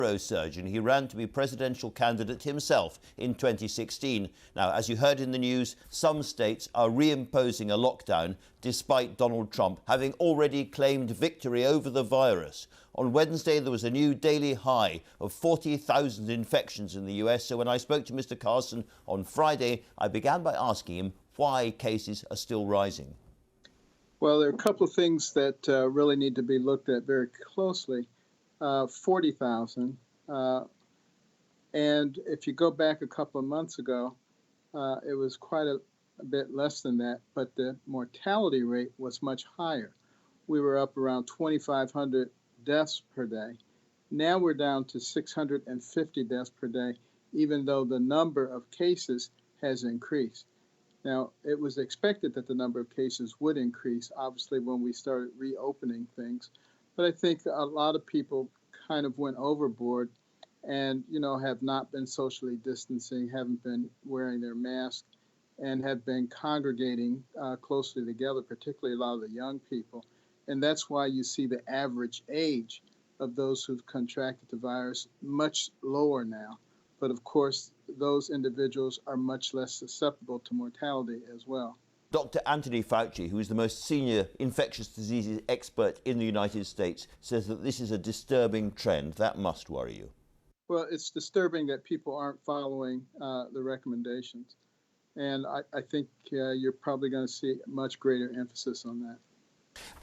neurosurgeon. He ran to be presidential candidate himself in 2016. Now, as you heard in the news, some states are reimposing a lockdown despite Donald Trump having already claimed victory over the virus. On Wednesday, there was a new daily high of 40,000 infections in the US. So when I spoke to Mr. Carson on Friday, I began by asking him why cases are still rising. Well, there are a couple of things that really need to be looked at very closely. 40,000. And if you go back a couple of months ago, it was quite a bit less than that, but the mortality rate was much higher. We were up around 2,500 deaths per day. Now we're down to 650 deaths per day, even though the number of cases has increased. Now, it was expected that the number of cases would increase, obviously, when we started reopening things. But I think a lot of people kind of went overboard and, have not been socially distancing, haven't been wearing their mask, and have been congregating closely together, particularly a lot of the young people. And that's why you see the average age of those who've contracted the virus much lower now. But of course, those individuals are much less susceptible to mortality as well. Dr. Anthony Fauci, who is the most senior infectious diseases expert in the United States, says that this is a disturbing trend. That must worry you. Well, it's disturbing that people aren't following the recommendations. And I think you're probably going to see much greater emphasis on that.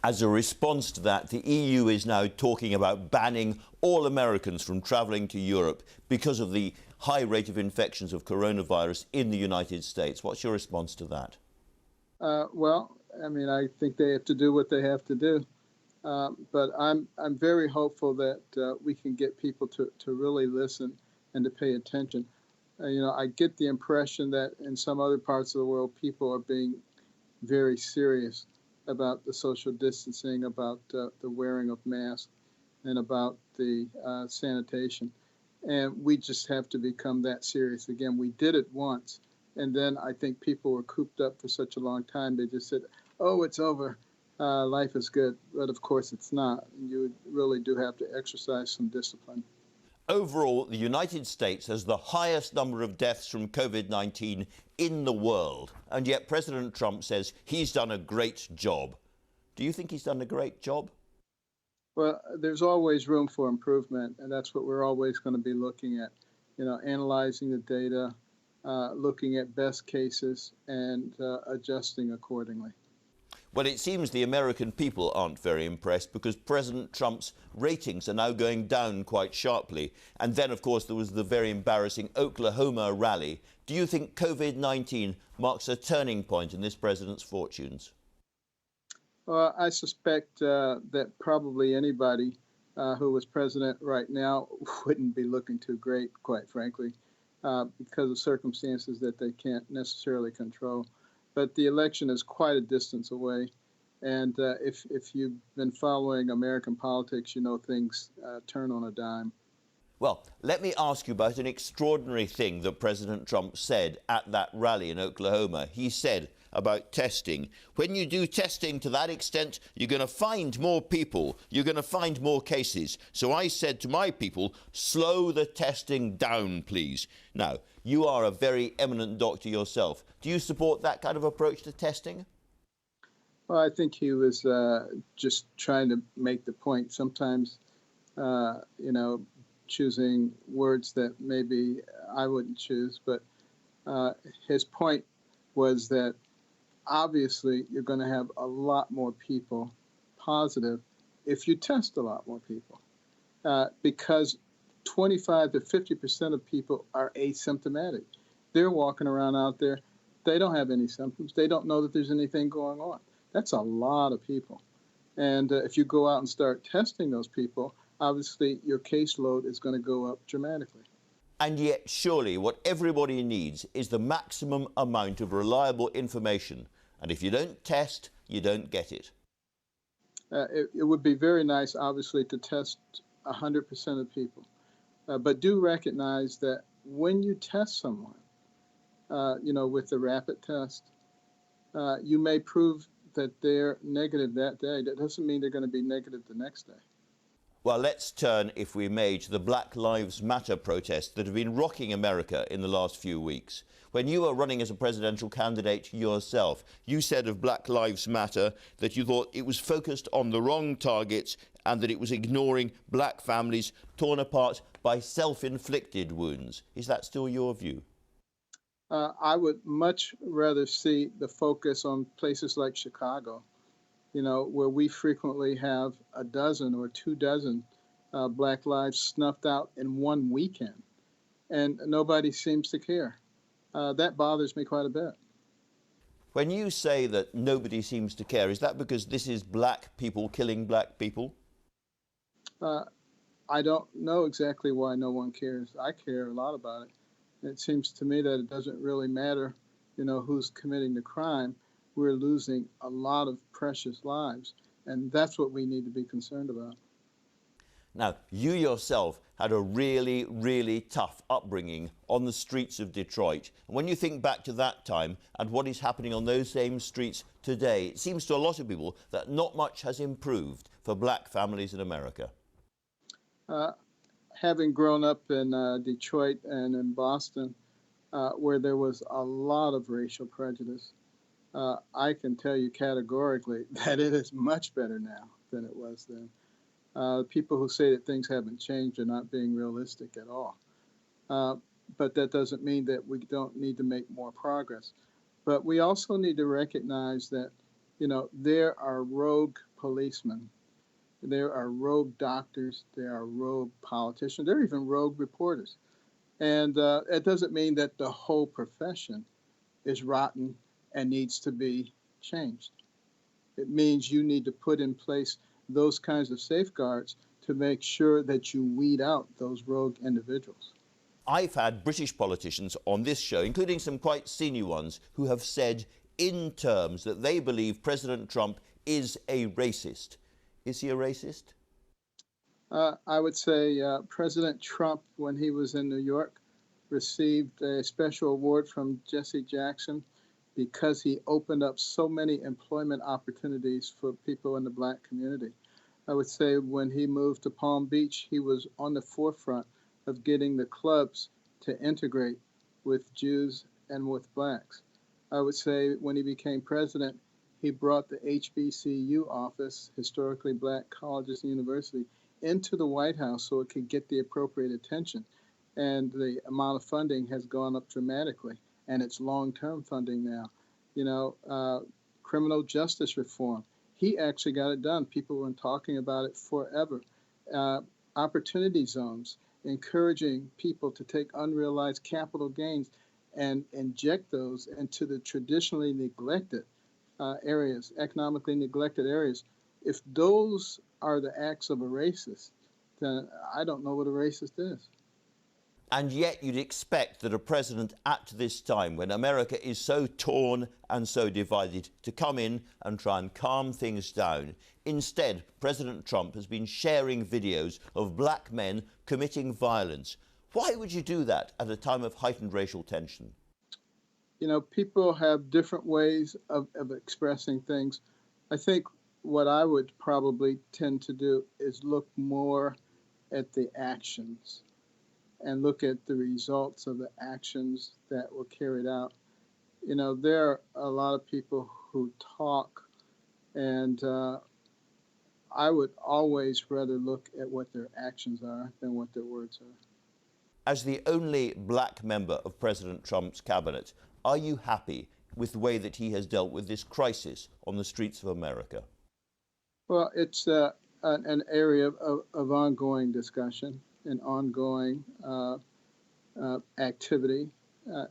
As a response to that, the EU is now talking about banning all Americans from travelling to Europe because of the high rate of infections of coronavirus in the United States. What's your response to that? Well, I think they have to do what they have to do. But I'm very hopeful that we can get people to really listen and to pay attention. I get the impression that in some other parts of the world, people are being very serious about the social distancing, about the wearing of masks, and about the sanitation. And we just have to become that serious again. We did it once, and then I think people were cooped up for such a long time. They just said, oh, it's over. Life is good. But of course it's not. You really do have to exercise some discipline. Overall, the United States has the highest number of deaths from COVID-19 in the world. And yet President Trump says he's done a great job. Do you think he's done a great job? Well, there's always room for improvement, and that's what we're always going to be looking at. Analyzing the data, looking at best cases, and adjusting accordingly. Well, it seems the American people aren't very impressed because President Trump's ratings are now going down quite sharply. And then, of course, there was the very embarrassing Oklahoma rally. Do you think COVID-19 marks a turning point in this president's fortunes? Well, I suspect that probably anybody who was president right now wouldn't be looking too great, quite frankly, because of circumstances that they can't necessarily control. But the election is quite a distance away. And if you've been following American politics, things turn on a dime. Well, let me ask you about an extraordinary thing that President Trump said at that rally in Oklahoma. He said about testing, when you do testing to that extent, you're going to find more people, you're going to find more cases. So I said to my people, slow the testing down, please. Now, you are a very eminent doctor yourself. Do you support that kind of approach to testing? Well, I think he was just trying to make the point. Sometimes, choosing words that maybe I wouldn't choose, but his point was that obviously you're going to have a lot more people positive if you test a lot more people, because 25 to 50% of people are asymptomatic. They're walking around out there. They don't have any symptoms. They don't know that there's anything going on. That's a lot of people. And if you go out and start testing those people, obviously your caseload is going to go up dramatically. And yet, surely, what everybody needs is the maximum amount of reliable information. And if you don't test, you don't get it. It would be very nice, obviously, to test 100% of people. But do recognize that when you test someone, with the rapid test, you may prove that they're negative that day. That doesn't mean they're going to be negative the next day. Well, let's turn, if we may, to the Black Lives Matter protests that have been rocking America in the last few weeks. When you were running as a presidential candidate yourself, you said of Black Lives Matter that you thought it was focused on the wrong targets and that it was ignoring black families torn apart by self-inflicted wounds. Is that still your view? I would much rather see the focus on places like Chicago, you know, where we frequently have a dozen or 24 black lives snuffed out in one weekend, and nobody seems to care. That bothers me quite a bit. When you say that nobody seems to care, is that because this is black people killing black people? I don't know exactly why no one cares. I care a lot about it. It seems to me that it doesn't really matter, you know, who's committing the crime. We're losing a lot of precious lives, and that's what we need to be concerned about. Now, you yourself had a really, really tough upbringing on the streets of Detroit. And when you think back to that time and what is happening on those same streets today, it seems to a lot of people that not much has improved for black families in America. Having grown up in Detroit and in Boston, where there was a lot of racial prejudice, I can tell you categorically that it is much better now than it was then. People who say that things haven't changed are not being realistic at all. But that doesn't mean that we don't need to make more progress. But we also need to recognize that, you know, there are rogue policemen, there are rogue doctors, there are rogue politicians, there are even rogue reporters. And it doesn't mean that the whole profession is rotten and needs to be changed. It means you need to put in place those kinds of safeguards to make sure that you weed out those rogue individuals. I've had British politicians on this show, including some quite senior ones, who have said in terms that they believe President Trump is a racist. Is he a racist? I would say President Trump, when he was in New York, received a special award from Jesse Jackson because he opened up so many employment opportunities for people in the black community. I would say when he moved to Palm Beach, he was on the forefront of getting the clubs to integrate with Jews and with blacks. I would say when he became president, he brought the HBCU office, Historically Black Colleges and University, into the White House so it could get the appropriate attention. And the amount of funding has gone up dramatically, and it's long-term funding now. You know, criminal justice reform, he actually got it done. People have been talking about it forever. Opportunity zones, encouraging people to take unrealized capital gains and inject those into the traditionally neglected areas, economically neglected areas. If those are the acts of a racist, then I don't know what a racist is. And yet you'd expect that a president at this time, when America is so torn and so divided, to come in and try and calm things down. Instead, President Trump has been sharing videos of black men committing violence. Why would you do that at a time of heightened racial tension? You know, people have different ways of expressing things. I think what I would probably tend to do is look more at the actions and look at the results of the actions that were carried out. You know, there are a lot of people who talk, and I would always rather look at what their actions are than what their words are. As the only black member of President Trump's cabinet, are you happy with the way that he has dealt with this crisis on the streets of America? Well, it's an area of ongoing discussion and ongoing activity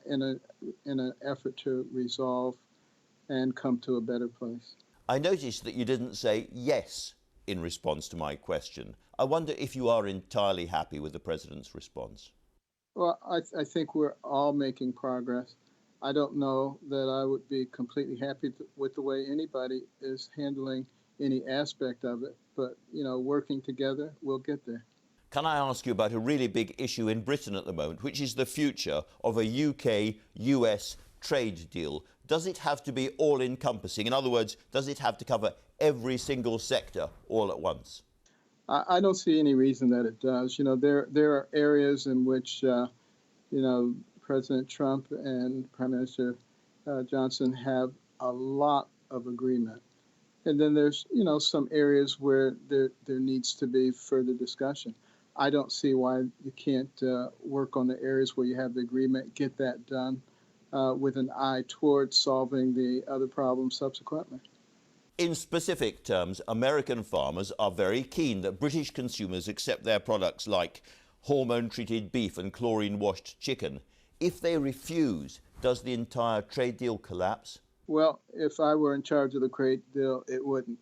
in an effort to resolve and come to a better place. I noticed that you didn't say yes in response to my question. I wonder if you are entirely happy with the president's response. Well, I think we're all making progress. I don't know that I would be completely happy with the way anybody is handling any aspect of it, but, you know, working together, we'll get there. Can I ask you about a really big issue in Britain at the moment, which is the future of a UK-US trade deal? Does it have to be all-encompassing? In other words, does it have to cover every single sector all at once? I don't see any reason that it does. You know, there are areas in which you know, President Trump and Prime Minister Johnson have a lot of agreement. And then there's, you know, some areas where there needs to be further discussion. I don't see why you can't work on the areas where you have the agreement, get that done with an eye towards solving the other problems subsequently. In specific terms, American farmers are very keen that British consumers accept their products like hormone-treated beef and chlorine-washed chicken. If they refuse, does the entire trade deal collapse? Well, if I were in charge of the trade deal, it wouldn't.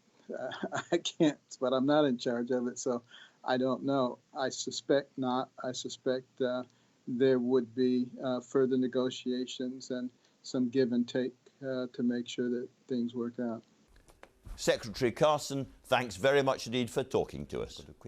I can't, but I'm not in charge of it, so I don't know. I suspect not. I suspect there would be further negotiations and some give and take to make sure that things work out. Secretary Carson, thanks very much indeed for talking to us.